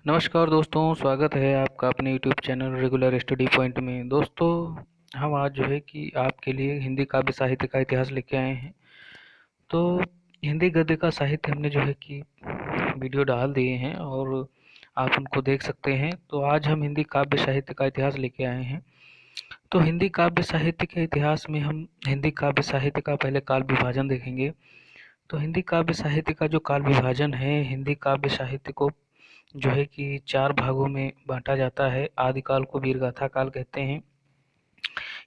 नमस्कार दोस्तों, स्वागत है आपका अपने YouTube channel regular study point में। दोस्तों, हम आज जो है कि आपके लिए हिंदी काव्य साहित्य का इतिहास लेके आए हैं। तो हिंदी गद्य का साहित्य हमने जो है कि वीडियो डाल दिए हैं और आप उनको देख सकते हैं। तो आज हम हिंदी काव्य साहित्य का इतिहास लेके आए हैं। तो हिंदी काव्य साहित्य के इतिहास में हम हिंदी काव्य साहित्य का पहले काल विभाजन देखेंगे। तो हिंदी काव्य साहित्य का जो काल विभाजन है, हिंदी काव्य साहित्य को जो है कि 4 भागों में बाँटा जाता है। आदिकाल को वीरगाथा काल कहते हैं।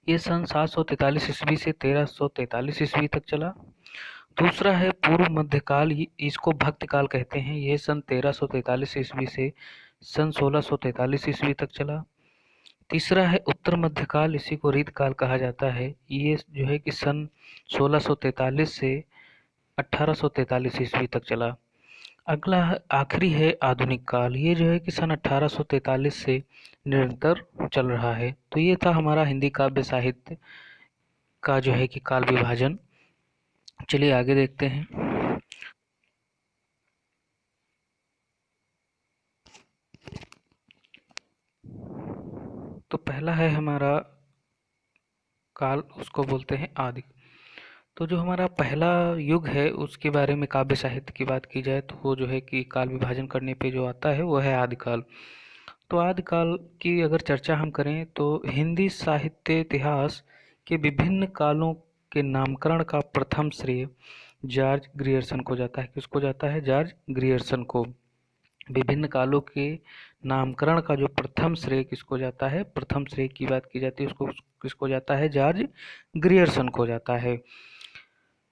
ये सन 743 ईस्वी से 1343 ईस्वी तक चला। दूसरा है पूर्व मध्यकाल, इसको भक्त काल कहते हैं। ये सन 1343 ईस्वी से सन 1643 ईस्वी तक चला। तीसरा है उत्तर मध्यकाल, इसी को रीत काल कहा जाता है। ये जो है कि सन 1643 से 1843 ईस्वी तक चला। अगला आखिरी है आधुनिक काल, ये जो है कि सन 1843 से निरंतर चल रहा है। तो ये था हमारा हिंदी काव्य साहित्य का जो है कि काल विभाजन। चलिए आगे देखते हैं। तो पहला है हमारा काल, उसको बोलते हैं आदि। तो जो हमारा पहला युग है उसके बारे में काव्य साहित्य की बात की जाए तो वो जो है कि काल विभाजन करने पे जो आता है वो है आदिकाल। तो आदिकाल की अगर चर्चा हम करें तो हिंदी साहित्य इतिहास के विभिन्न कालों के नामकरण का प्रथम श्रेय जॉर्ज ग्रियर्सन को जाता है। किसको जाता है? जॉर्ज ग्रियर्सन को। विभिन्न कालों के नामकरण का जो प्रथम श्रेय किसको जाता है? प्रथम श्रेय की बात की जाती है उसको किसको जाता है? जॉर्ज ग्रियर्सन को जाता है।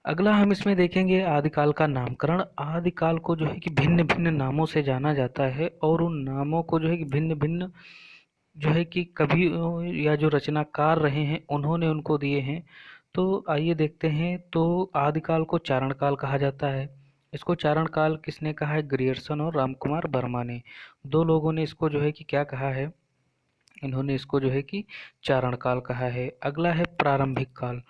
अगला हम इसमें देखेंगे आदिकाल का नामकरण। आदिकाल को जो है कि भिन्न भिन्न नामों से जाना जाता है और उन नामों को जो है कि भिन्न भिन्न जो है कि कवि या जो रचनाकार रहे हैं उन्होंने उनको दिए हैं। तो आइए देखते हैं। तो आदिकाल को चारण काल कहा जाता है। इसको चारण काल किसने कहा है? ग्रियर्सन और रामकुमार वर्मा ने। दो लोगों ने इसको जो है कि क्या कहा है? इन्होंने इसको जो है कि चारण काल कहा है। अगला है प्रारंभिक काल।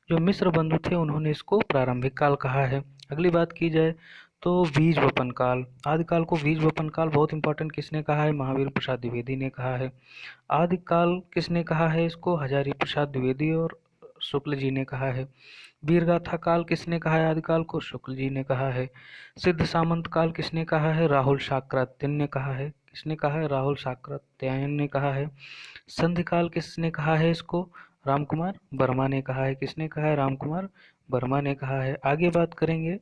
जो मिस्र बंधु थे उन्होंने इसको प्रारंभिक काल कहा है। अगली बात की जाए तो बीज वपन काल। आदिकाल को बीज वपन काल बहुत इंपॉर्टेंट किसने कहा है? महावीर प्रसाद द्विवेदी ने कहा है। आदिकाल किसने कहा है? इसको हजारी प्रसाद द्विवेदी और शुक्ल जी ने कहा है। वीरगाथा काल किसने कहा है? आदिकाल को शुक्ल जी ने कहा है। सिद्ध सामंत काल किसने कहा है? राहुल शाक्रात्ययन ने कहा है। किसने कहा है? राहुल शाक्रात्ययन ने कहा है। संधि काल किसने कहा है? इसको रामकुमार वर्मा ने कहा है। किसने कहा है? रामकुमार वर्मा ने कहा है। आगे बात करेंगे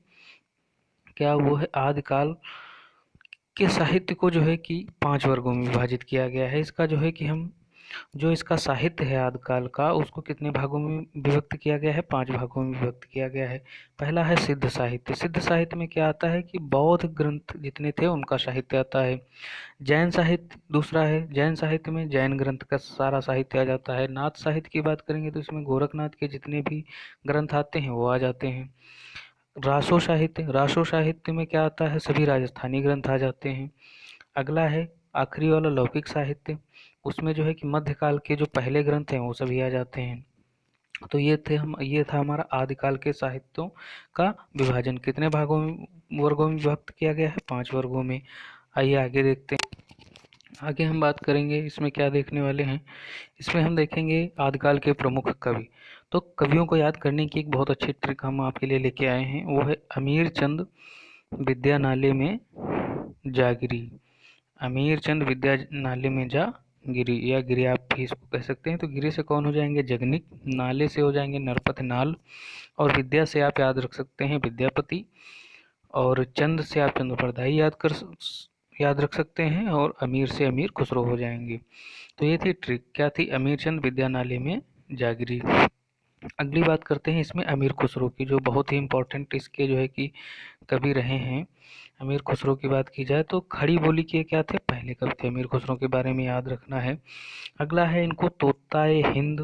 क्या वो है आदिकाल के साहित्य को जो है कि 5 वर्गों में विभाजित किया गया है। इसका जो है कि हम जो इसका साहित्य है आदिकाल का उसको कितने भागों में विभक्त किया गया है? 5 भागों में विभक्त किया गया है। पहला है सिद्ध साहित्य। सिद्ध साहित्य में क्या आता है कि बौद्ध ग्रंथ जितने थे उनका साहित्य आता है। जैन साहित्य दूसरा है। जैन साहित्य में जैन ग्रंथ का सारा साहित्य आ जाता है। नाथ साहित्य की बात करेंगे तो इसमें गोरखनाथ के जितने भी ग्रंथ आते हैं वो आ जाते हैं। रासो साहित्य। रासो साहित्य में क्या आता है? सभी राजस्थानी ग्रंथ आ जाते हैं। अगला है आखिरी वाला लौकिक साहित्य। उसमें जो है कि मध्यकाल के जो पहले ग्रंथ हैं वो सभी आ जाते हैं। तो ये था हमारा आदिकाल के साहित्यों का विभाजन। कितने भागों में वर्गों में विभक्त किया गया है? 5 वर्गों में। आइए आगे देखते हैं। आगे हम बात करेंगे इसमें क्या देखने वाले हैं। इसमें हम देखेंगे आदिकाल के प्रमुख कवि। तो कवियों को याद करने की एक बहुत अच्छी ट्रिक हम आपके लिए लेके आए हैं। वो है अमीर चंद विद्या नाले में जा गिरी। अमीर चंद विद्या नाले में जा गिरी या गिरी आप भी इसको कह सकते हैं। तो गिरी से कौन हो जाएंगे? जगनिक। नाले से हो जाएंगे नरपत नाल। और विद्या से आप याद रख सकते हैं विद्यापति। और चंद से आप चंद्रप्रदाई याद रख सकते हैं। और अमीर से अमीर खुसरो हो जाएंगे। तो ये थी ट्रिक। क्या थी? अमीर चंद विद्या नाले में जागिरी। अगली बात करते हैं इसमें अमीर खुसरो की, जो बहुत ही इंपॉर्टेंट इसके जो है कि कवि रहे हैं। अमीर खुसरो की बात की जाए तो खड़ी बोली के क्या थे? पहले कवि थे। अमीर खुसरो के बारे में याद रखना है। अगला है इनको तोताए हिंद।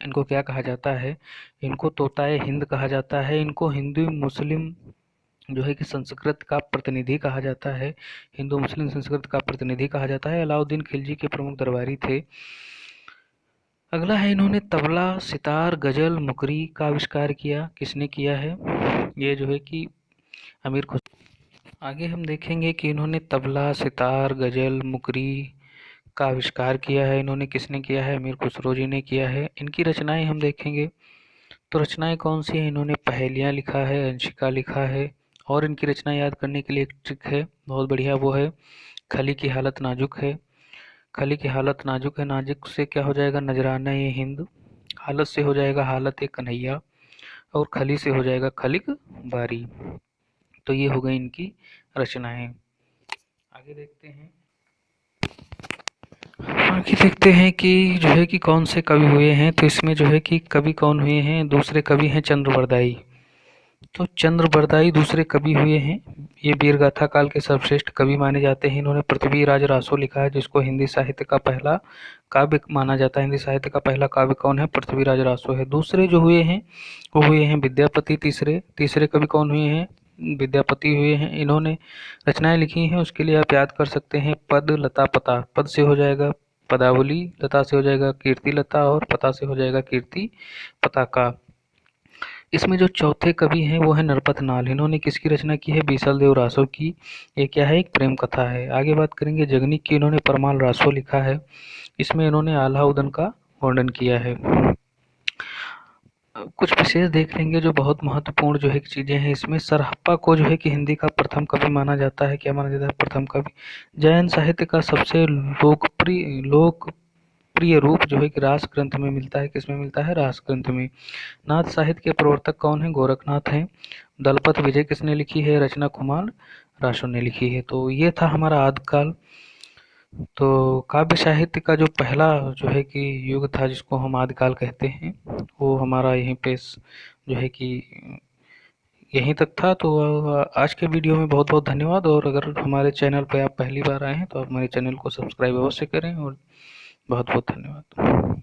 इनको क्या कहा जाता है? इनको तोताए हिंद कहा जाता है। इनको हिंदू मुस्लिम जो है कि संस्कृत का प्रतिनिधि कहा जाता है। हिंदू मुस्लिम संस्कृत का प्रतिनिधि कहा जाता है। अलाउद्दीन खिलजी के प्रमुख दरबारी थे। अगला है इन्होंने तबला सितार गजल मुकरी का आविष्कार किया। किसने किया है? ये जो है कि अमीर खुसरो। आगे हम देखेंगे कि इन्होंने तबला, सितार, गज़ल, मुकरी का आविष्कार किया है। इन्होंने किसने किया है? अमीर खुसरो जी ने किया है। इनकी रचनाएँ हम देखेंगे तो रचनाएँ कौन-सी हैं? इन्होंने पहेलियाँ लिखा है, अंशिका लिखा है और इनकी रचना याद करने के लिए एक ट्रिक है, बहुत बढ़िया, वो है खली की हालत नाजुक है। खली की हालत नाजुक है, नाजुक से क्या हो जाएगा? नजराना ये हिंद, हालत से हो जाएगा हालत एक कन्हैया और खली से हो जाएगा खलिक बारी। तो ये हो गई इनकी रचनाएं। आगे देखते हैं। आगे देखते हैं कि जो है कि कौन से कवि हुए हैं। तो इसमें जो है कि कवि कौन हुए हैं? दूसरे कवि हैं चंद्रवरदाई। तो चंद्रवरदाई दूसरे कवि हुए हैं। ये वीर गाथा काल के सर्वश्रेष्ठ कवि माने जाते हैं। इन्होंने पृथ्वीराज रासो लिखा है, जिसको हिंदी साहित्य का पहला काव्य माना जाता है। हिंदी साहित्य का पहला काव्य कौन है? पृथ्वीराज रासो है। दूसरे जो हुए हैं वो हुए हैं विद्यापति। तीसरे तीसरे कवि कौन हुए हैं? विद्यापति हुए हैं। इन्होंने रचनाएं लिखी हैं, उसके लिए आप याद कर सकते हैं पद, लता, पता। पद से हो जाएगा पदावली, लता से हो जाएगा कीर्ति लता और पता से हो जाएगा कीर्ति पताका। इसमें जो चौथे कवि हैं वो है नरपत नाल। इन्होंने किसकी रचना की है? बीसल देव रासो की। ये क्या है? एक प्रेम कथा है। आगे बात करेंगे जगनीक की। इन्होंने परमाल रासो लिखा है। इसमें इन्होंने आल्हा उदन का वर्णन किया है। कुछ विशेष देख लेंगे जो बहुत महत्वपूर्ण जो है चीजें हैं। इसमें सरहप्पा को जो है कि हिंदी का प्रथम कवि माना जाता है। क्या माना जाता है? प्रथम कवि। जैन साहित्य का सबसे लोकप्रिय रूप जो है कि रास ग्रंथ में मिलता है। किसमें मिलता है? रास ग्रंथ में। नाथ साहित्य के प्रवर्तक कौन है? गोरखनाथ हैं। दलपत विजय किसने लिखी है? रचना कुमार रासो ने लिखी है। तो ये था हमारा आदिकाल। तो काव्य साहित्य का जो पहला जो है कि युग था, जिसको हम आदिकाल कहते हैं, वो हमारा यहीं पे जो है कि यहीं तक था। तो आज के वीडियो में बहुत बहुत धन्यवाद। और अगर हमारे चैनल पे आप पहली बार आए हैं तो आप हमारे चैनल को सब्सक्राइब अवश्य करें। और बहुत बहुत धन्यवाद।